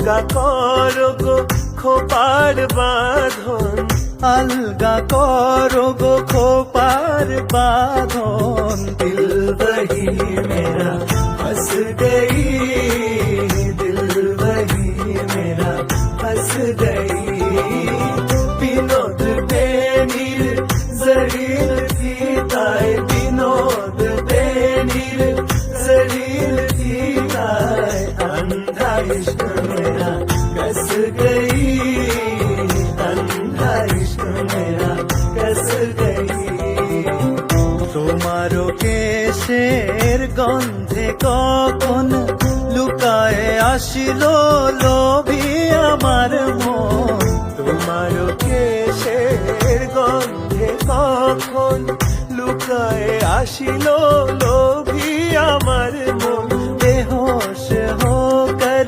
আলগা করো গো খোপার বাঁধন, अलगा करो गो खोपार बाँधन। दिल वही मेरा फंस गई, दिल वही मेरा फंस गई। विनोद बेनीर जलील थी ताय, विनोद बेनीर जलील थी ताय, अंधा इश्क मेरा कस गई, अंधा इश्क मेरा कस गई। তোমারও কেশের গন্ধে কখন লুকায় আসিল লোভী আমার মন। তোমারও কেশের গন্ধে কখন লুকায় আসিল লোভী আমার মন। बेहोश होकर